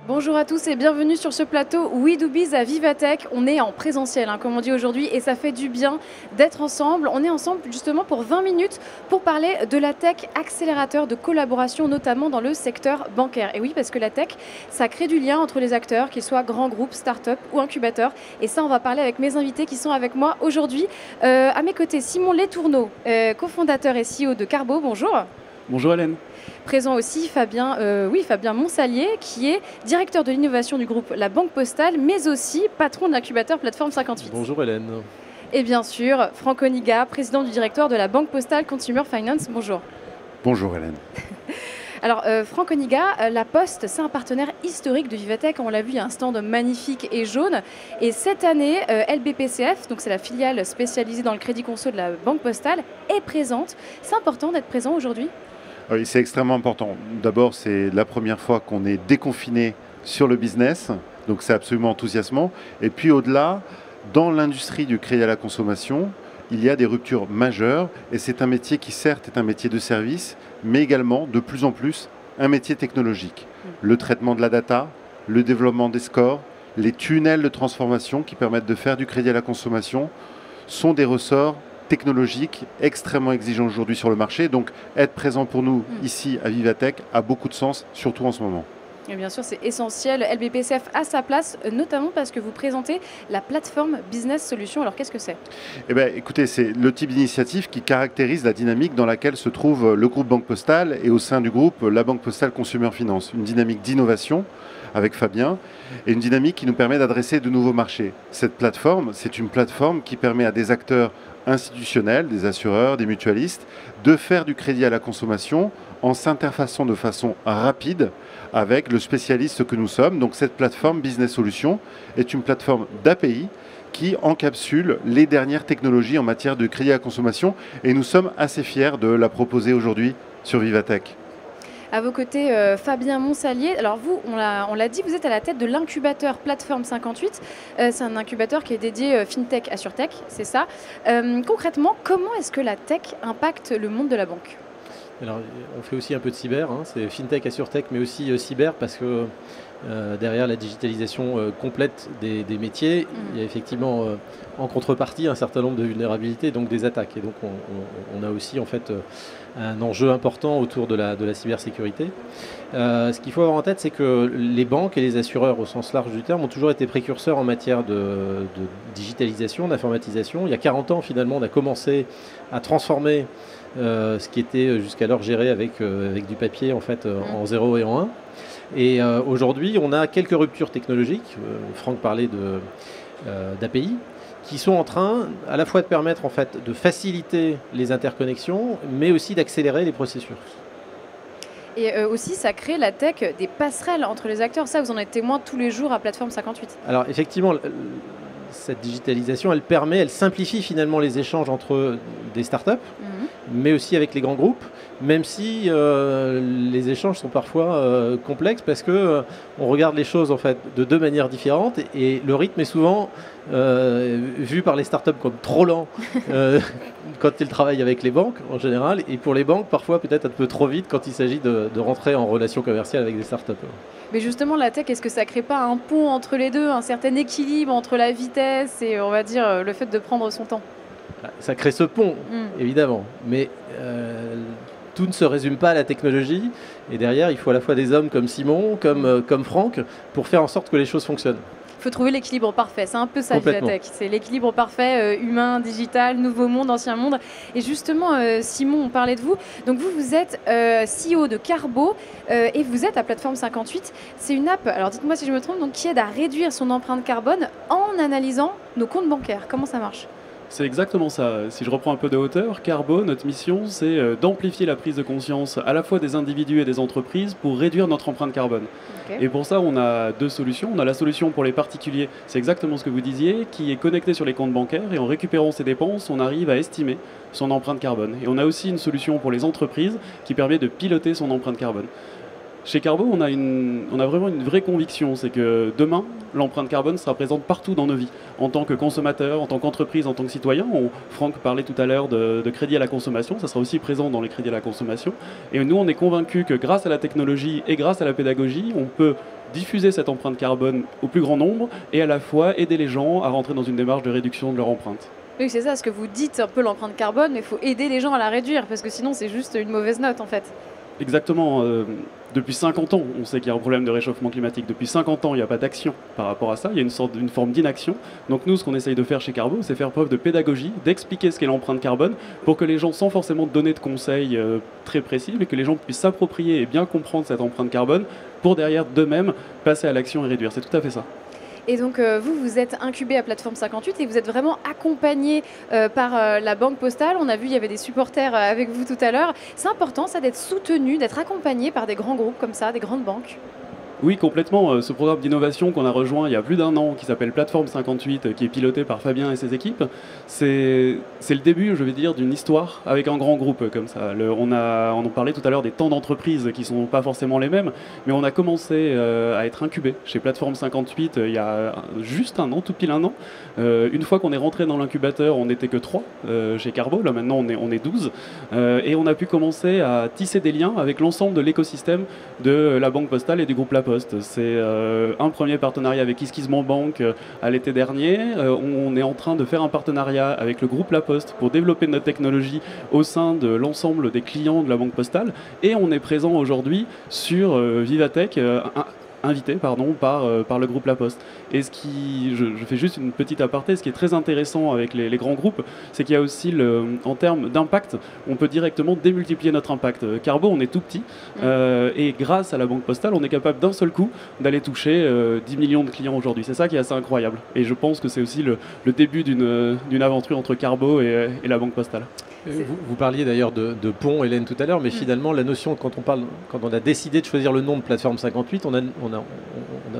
Bonjour à tous et bienvenue sur ce plateau We Do Biz à Vivatech. On est en présentiel, comme on dit aujourd'hui, et ça fait du bien d'être ensemble. On est ensemble justement pour 20 minutes pour parler de la tech, accélérateur de collaboration, notamment dans le secteur bancaire. Et oui, parce que la tech, ça crée du lien entre les acteurs, qu'ils soient grands groupes, start-up ou incubateurs. Et ça, on va parler avec mes invités qui sont avec moi aujourd'hui. À mes côtés, Simon Letourneau, cofondateur et CEO de Carbo. Bonjour. Bonjour Hélène. Présent aussi Fabien Monsalier, qui est directeur de l'innovation du groupe La Banque Postale, mais aussi patron de l'incubateur Plateforme 58. Bonjour Hélène. Et bien sûr, Franck Oniga, président du directoire de la Banque Postale Consumer Finance. Bonjour. Bonjour Hélène. Alors Franck Oniga, La Poste, c'est un partenaire historique de Vivatech. On l'a vu, il y a un stand magnifique et jaune. Et cette année, LBPCF, donc c'est la filiale spécialisée dans le crédit conso de la Banque Postale, est présente. C'est important d'être présent aujourd'hui ? Oui, c'est extrêmement important. D'abord, c'est la première fois qu'on est déconfiné sur le business, donc c'est absolument enthousiasmant. Et puis au-delà, dans l'industrie du crédit à la consommation, il y a des ruptures majeures et c'est un métier qui certes est un métier de service, mais également de plus en plus un métier technologique. Le traitement de la data, le développement des scores, les tunnels de transformation qui permettent de faire du crédit à la consommation sont des ressorts technologique extrêmement exigeant aujourd'hui sur le marché. Donc être présent pour nous ici à Vivatech a beaucoup de sens, surtout en ce moment. Et bien sûr, c'est essentiel. LBPCF a sa place, notamment parce que vous présentez la plateforme Business Solutions. Alors qu'est-ce que c'est ? Eh bien, écoutez, c'est le type d'initiative qui caractérise la dynamique dans laquelle se trouve le groupe Banque Postale et au sein du groupe la Banque Postale Consumer Finance. Une dynamique d'innovation avec Fabien et une dynamique qui nous permet d'adresser de nouveaux marchés. Cette plateforme, c'est une plateforme qui permet à des acteurs institutionnels, des assureurs, des mutualistes, de faire du crédit à la consommation en s'interfaçant de façon rapide avec le spécialiste que nous sommes. Donc cette plateforme Business Solutions est une plateforme d'API qui encapsule les dernières technologies en matière de crédit à la consommation et nous sommes assez fiers de la proposer aujourd'hui sur Vivatech. À vos côtés, Fabien Monsalier. Alors vous, on l'a dit, vous êtes à la tête de l'incubateur Plateforme 58. C'est un incubateur qui est dédié FinTech à SurTech, c'est ça. Concrètement, comment est-ce que la tech impacte le monde de la banque ? Alors, on fait aussi un peu de cyber, c'est FinTech à SurTech, mais aussi cyber, parce que derrière la digitalisation complète des métiers, il y a effectivement en contrepartie un certain nombre de vulnérabilités, donc des attaques. Et donc on a aussi en fait un enjeu important autour de la cybersécurité. Ce qu'il faut avoir en tête, c'est que les banques et les assureurs au sens large du terme ont toujours été précurseurs en matière de digitalisation, d'informatisation. Il y a 40 ans, finalement, on a commencé à transformer ce qui était jusqu'alors géré avec du papier en fait en 0 et en 1. Et aujourd'hui, on a quelques ruptures technologiques. Franck parlait d'API qui sont en train à la fois de permettre en fait de faciliter les interconnexions, mais aussi d'accélérer les processus. Et aussi, ça crée la tech des passerelles entre les acteurs. Ça, vous en êtes témoin tous les jours à Plateforme 58. Alors effectivement, cette digitalisation, elle simplifie finalement les échanges entre des startups, mais aussi avec les grands groupes, même si les échanges sont parfois complexes parce que on regarde les choses en fait de deux manières différentes et le rythme est souvent vu par les startups comme trop lent quand ils travaillent avec les banques en général, et pour les banques parfois peut-être un peu trop vite quand il s'agit de rentrer en relation commerciale avec des startups. Mais justement, la tech, est-ce que ça ne crée pas un pont entre les deux, un certain équilibre entre la vitesse et, on va dire, le fait de prendre son temps ? Ça crée ce pont, évidemment, mais tout ne se résume pas à la technologie. Et derrière, il faut à la fois des hommes comme Simon, comme Franck, pour faire en sorte que les choses fonctionnent. Il faut trouver l'équilibre parfait. C'est un peu ça, Vivatech. C'est l'équilibre parfait, humain, digital, nouveau monde, ancien monde. Et justement, Simon, on parlait de vous. Donc vous êtes CEO de Carbo et vous êtes à Plateforme 58. C'est une app, alors dites-moi si je me trompe, donc, qui aide à réduire son empreinte carbone en analysant nos comptes bancaires. Comment ça marche ? C'est exactement ça. Si je reprends un peu de hauteur, Carbo, notre mission, c'est d'amplifier la prise de conscience à la fois des individus et des entreprises pour réduire notre empreinte carbone. Okay. Et pour ça, on a deux solutions. On a la solution pour les particuliers, c'est exactement ce que vous disiez, qui est connectée sur les comptes bancaires et en récupérant ses dépenses, on arrive à estimer son empreinte carbone. Et on a aussi une solution pour les entreprises qui permet de piloter son empreinte carbone. Chez Carbo, on a vraiment une vraie conviction, c'est que demain, l'empreinte carbone sera présente partout dans nos vies. En tant que consommateur, en tant qu'entreprise, en tant que citoyen. Franck parlait tout à l'heure de crédit à la consommation, ça sera aussi présent dans les crédits à la consommation. Et nous, on est convaincus que grâce à la technologie et grâce à la pédagogie, on peut diffuser cette empreinte carbone au plus grand nombre et à la fois aider les gens à rentrer dans une démarche de réduction de leur empreinte. Oui, c'est ça, ce que vous dites un peu l'empreinte carbone, mais il faut aider les gens à la réduire, parce que sinon c'est juste une mauvaise note en fait. Exactement. Depuis 50 ans, on sait qu'il y a un problème de réchauffement climatique. Depuis 50 ans, il n'y a pas d'action par rapport à ça. Il y a une forme d'inaction. Donc nous, ce qu'on essaye de faire chez Carbo, c'est faire preuve de pédagogie, d'expliquer ce qu'est l'empreinte carbone, pour que les gens, sans forcément donner de conseils très précis, mais que les gens puissent s'approprier et bien comprendre cette empreinte carbone, pour derrière d'eux-mêmes passer à l'action et réduire. C'est tout à fait ça. Et donc vous êtes incubé à Plateforme 58 et vous êtes vraiment accompagné par la Banque Postale. On a vu, il y avait des supporters avec vous tout à l'heure. C'est important ça d'être soutenu, d'être accompagné par des grands groupes comme ça, des grandes banques. Oui, complètement. Ce programme d'innovation qu'on a rejoint il y a plus d'1 an, qui s'appelle Plateforme 58, qui est piloté par Fabien et ses équipes, c'est le début, je vais dire, d'une histoire avec un grand groupe comme ça. On en parlait tout à l'heure des temps d'entreprise qui ne sont pas forcément les mêmes, mais on a commencé à être incubé chez Plateforme 58 il y a juste 1 an, tout pile 1 an. Une fois qu'on est rentré dans l'incubateur, on n'était que 3 chez Carbo. Là maintenant, on est 12. Et on a pu commencer à tisser des liens avec l'ensemble de l'écosystème de la Banque Postale et du groupe La Poste. C'est un premier partenariat avec ISKISMONBANK à l'été dernier. On est en train de faire un partenariat avec le groupe La Poste pour développer notre technologie au sein de l'ensemble des clients de la Banque Postale. Et on est présent aujourd'hui sur Vivatech, invité par le groupe La Poste. Et je fais juste une petite aparté, ce qui est très intéressant avec les grands groupes, c'est qu'il y a aussi, en termes d'impact, on peut directement démultiplier notre impact. Carbo, on est tout petit, et grâce à la Banque Postale, on est capable d'un seul coup d'aller toucher 10 millions de clients aujourd'hui. C'est ça qui est assez incroyable. Et je pense que c'est aussi le début d'une aventure entre Carbo et la Banque Postale. Vous parliez d'ailleurs de pont, Hélène, tout à l'heure, mais finalement, la notion, quand on a décidé de choisir le nom de Plateforme 58, on a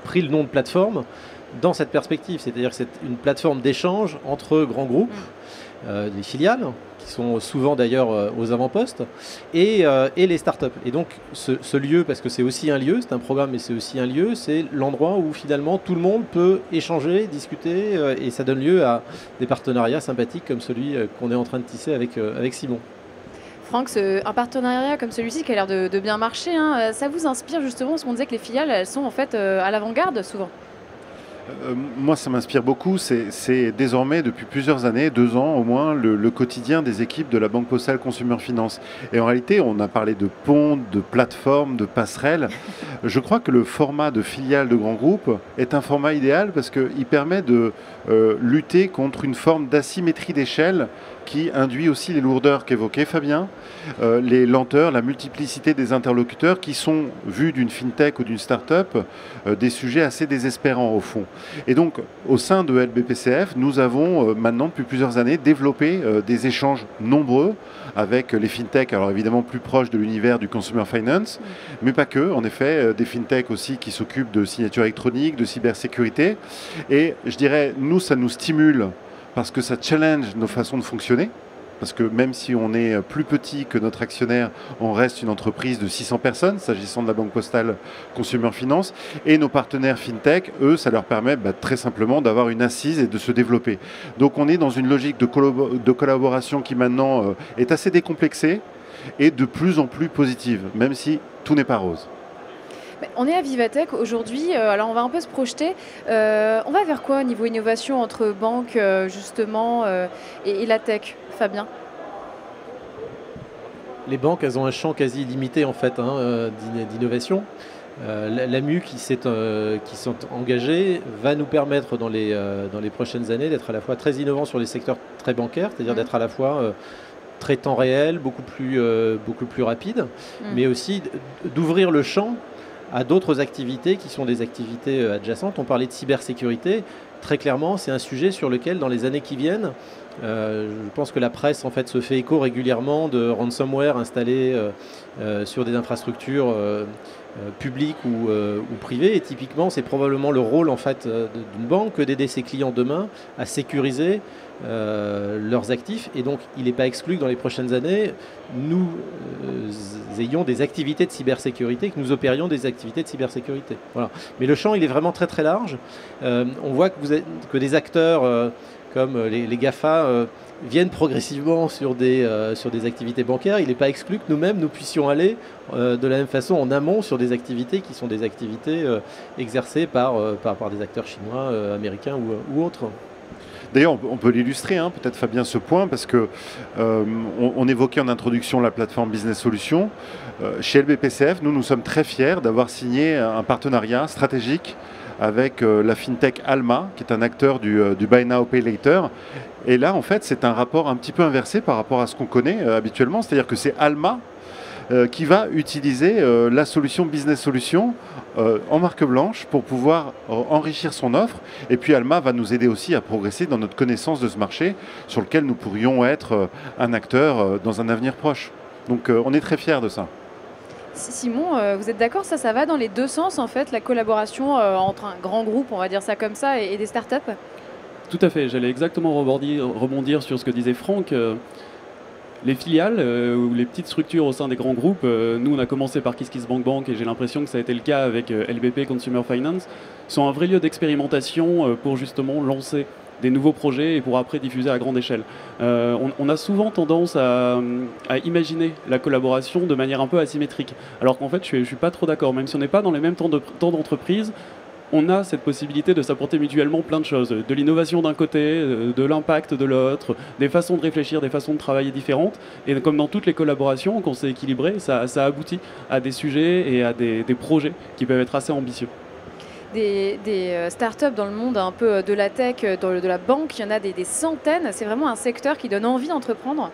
pris le nom de plateforme dans cette perspective, c'est-à-dire que c'est une plateforme d'échange entre grands groupes, des filiales, qui sont souvent d'ailleurs aux avant-postes, et les startups. Et donc ce lieu, parce que c'est aussi un lieu, c'est un programme mais c'est aussi un lieu, c'est l'endroit où finalement tout le monde peut échanger, discuter, et ça donne lieu à des partenariats sympathiques comme celui qu'on est en train de tisser avec Simon. Franck, un partenariat comme celui-ci qui a l'air de bien marcher, hein, ça vous inspire justement, parce qu'on disait que les filiales, elles sont en fait à l'avant-garde souvent. Moi, ça m'inspire beaucoup. C'est désormais, depuis plusieurs années, 2 ans au moins, le quotidien des équipes de la Banque Postale Consumer Finance. Et en réalité, on a parlé de pont, de plateforme, de passerelle. Je crois que le format de filiale de grands groupes est un format idéal parce qu'il permet de lutter contre une forme d'asymétrie d'échelle qui induit aussi les lourdeurs qu'évoquait Fabien, les lenteurs, la multiplicité des interlocuteurs qui sont, vus d'une fintech ou d'une start-up, des sujets assez désespérants au fond. Et donc, au sein de LBPCF, nous avons maintenant, depuis plusieurs années, développé des échanges nombreux avec les fintechs, alors évidemment plus proches de l'univers du consumer finance, mais pas que, en effet, des fintechs aussi qui s'occupent de signature électronique, de cybersécurité. Et je dirais, nous, ça nous stimule parce que ça challenge nos façons de fonctionner. Parce que même si on est plus petit que notre actionnaire, on reste une entreprise de 600 personnes, s'agissant de la Banque Postale Consumer Finance. Et nos partenaires FinTech, eux, ça leur permet très simplement d'avoir une assise et de se développer. Donc on est dans une logique de collaboration qui maintenant est assez décomplexée et de plus en plus positive, même si tout n'est pas rose. On est à Vivatech aujourd'hui, alors on va un peu se projeter. On va vers quoi au niveau innovation entre banques justement et la tech, Fabien? Les banques, elles ont un champ quasi illimité en fait d'innovation. L'AMU qui sont engagés va nous permettre dans les prochaines années d'être à la fois très innovants sur les secteurs très bancaires, c'est-à-dire d'être à la fois très temps réel, beaucoup plus rapide, mais aussi d'ouvrir le champ à d'autres activités qui sont des activités adjacentes. On parlait de cybersécurité. Très clairement, c'est un sujet sur lequel, dans les années qui viennent, je pense que la presse en fait, se fait écho régulièrement de ransomware installés sur des infrastructures publiques ou privées. Et typiquement, c'est probablement le rôle en fait, d'une banque que d'aider ses clients demain à sécuriser leurs actifs. Et donc, il n'est pas exclu que dans les prochaines années, nous ayons des activités de cybersécurité, que nous opérions des activités de cybersécurité. Voilà. Mais le champ, il est vraiment très très large. On voit que des acteurs comme les GAFA viennent progressivement sur des activités bancaires. Il n'est pas exclu que nous-mêmes, nous puissions aller de la même façon en amont sur des activités qui sont des activités exercées par des acteurs chinois, américains ou autres. D'ailleurs, on peut l'illustrer, hein, peut-être Fabien, ce point, parce que on évoquait en introduction la plateforme Business Solutions. Chez LBPCF, nous sommes très fiers d'avoir signé un partenariat stratégique avec la FinTech Alma, qui est un acteur du Buy Now, Pay Later. Et là, en fait, c'est un rapport un petit peu inversé par rapport à ce qu'on connaît habituellement, c'est-à-dire que c'est Alma qui va utiliser la solution Business Solutions en marque blanche pour pouvoir enrichir son offre. Et puis Alma va nous aider aussi à progresser dans notre connaissance de ce marché sur lequel nous pourrions être un acteur dans un avenir proche. Donc on est très fiers de ça. Simon, vous êtes d'accord, ça va dans les deux sens en fait, la collaboration entre un grand groupe, on va dire ça comme ça, et des startups? Tout à fait, j'allais exactement rebondir sur ce que disait Franck. Les filiales ou les petites structures au sein des grands groupes, nous on a commencé par KissKissBankBank et j'ai l'impression que ça a été le cas avec LBP Consumer Finance, sont un vrai lieu d'expérimentation pour justement lancer des nouveaux projets et pour après diffuser à grande échelle. On a souvent tendance à imaginer la collaboration de manière un peu asymétrique, alors qu'en fait je ne suis pas trop d'accord, même si on n'est pas dans les mêmes temps d'entreprise. On a cette possibilité de s'apporter mutuellement plein de choses, de l'innovation d'un côté, de l'impact de l'autre, des façons de réfléchir, des façons de travailler différentes. Et comme dans toutes les collaborations, quand c'est équilibré, ça aboutit à des sujets et à des projets qui peuvent être assez ambitieux. Des startups dans le monde un peu de la tech, de la banque, il y en a des centaines. C'est vraiment un secteur qui donne envie d'entreprendre.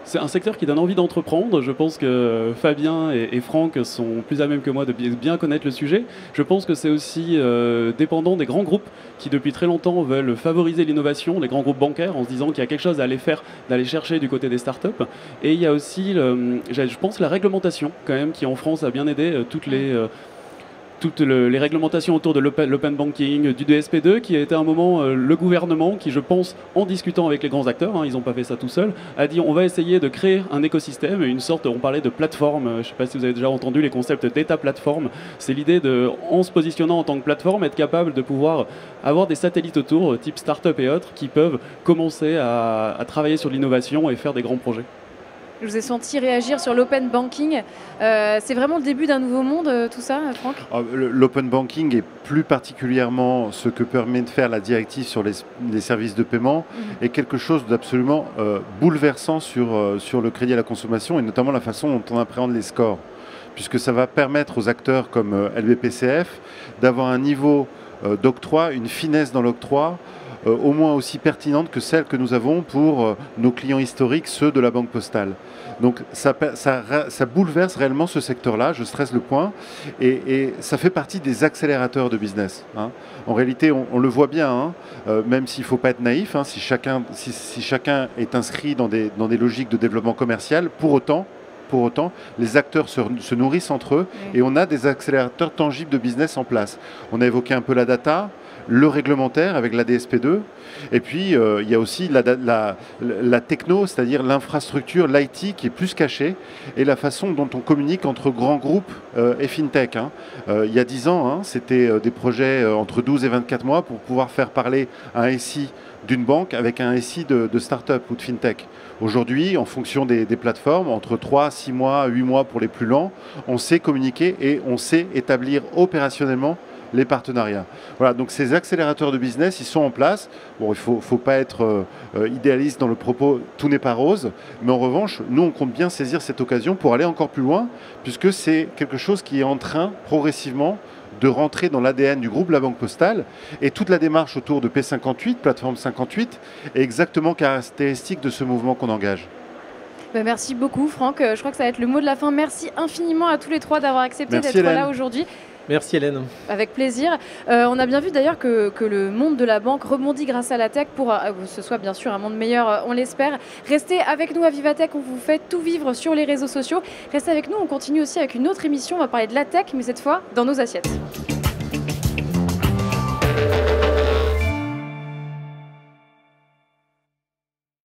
C'est un secteur qui donne envie d'entreprendre. Je pense que Fabien et Franck sont plus à même que moi de bien connaître le sujet. Je pense que c'est aussi dépendant des grands groupes qui depuis très longtemps veulent favoriser l'innovation, les grands groupes bancaires, en se disant qu'il y a quelque chose à aller faire, d'aller chercher du côté des startups. Et il y a aussi, je pense, la réglementation quand même qui en France a bien aidé toutes les réglementations autour de l'open banking, du DSP2, qui a été à un moment le gouvernement qui, je pense, en discutant avec les grands acteurs, ils n'ont pas fait ça tout seuls, a dit on va essayer de créer un écosystème, une sorte, on parlait de plateforme, je ne sais pas si vous avez déjà entendu les concepts d'état plateforme, c'est l'idée de, en se positionnant en tant que plateforme, être capable de pouvoir avoir des satellites autour, type start-up et autres, qui peuvent commencer à travailler sur l'innovation et faire des grands projets. Je vous ai senti réagir sur l'open banking. C'est vraiment le début d'un nouveau monde, tout ça, Franck? L'open banking est plus particulièrement ce que permet de faire la directive sur les services de paiement est quelque chose d'absolument bouleversant sur le crédit à la consommation et notamment la façon dont on appréhende les scores. Puisque ça va permettre aux acteurs comme LBPCF d'avoir un niveau d'octroi, une finesse dans l'octroi, au moins aussi pertinente que celle que nous avons pour nos clients historiques, ceux de la Banque Postale. Donc ça bouleverse réellement ce secteur-là, je stresse le point, et ça fait partie des accélérateurs de business. En réalité, on le voit bien, même s'il ne faut pas être naïf, si chacun est inscrit dans des logiques de développement commercial, pour autant, les acteurs se nourrissent entre eux et on a des accélérateurs tangibles de business en place. On a évoqué un peu la data, le réglementaire avec la DSP2, et puis il y a aussi la techno, c'est-à-dire l'infrastructure, l'IT qui est plus cachée, et la façon dont on communique entre grands groupes et FinTech. Il y a 10 ans, c'était des projets entre 12 et 24 mois pour pouvoir faire parler un SI d'une banque avec un SI de start-up ou de FinTech. Aujourd'hui, en fonction des plateformes, entre 3, 6 mois, 8 mois pour les plus lents, on sait communiquer et on sait établir opérationnellement les partenariats. Voilà, donc ces accélérateurs de business, ils sont en place. Bon, il ne faut pas être idéaliste dans le propos, tout n'est pas rose, mais en revanche, nous, on compte bien saisir cette occasion pour aller encore plus loin, puisque c'est quelque chose qui est en train, progressivement, de rentrer dans l'ADN du groupe La Banque Postale, et toute la démarche autour de P58, plateforme 58, est exactement caractéristique de ce mouvement qu'on engage. Merci beaucoup, Franck. Je crois que ça va être le mot de la fin. Merci infiniment à tous les trois d'avoir accepté d'être là aujourd'hui. Merci Hélène. Avec plaisir. On a bien vu d'ailleurs que le monde de la banque rebondit grâce à la tech pour que ce soit bien sûr un monde meilleur, on l'espère. Restez avec nous à Vivatech, on vous fait tout vivre sur les réseaux sociaux. Restez avec nous, on continue aussi avec une autre émission, on va parler de la tech, mais cette fois dans nos assiettes.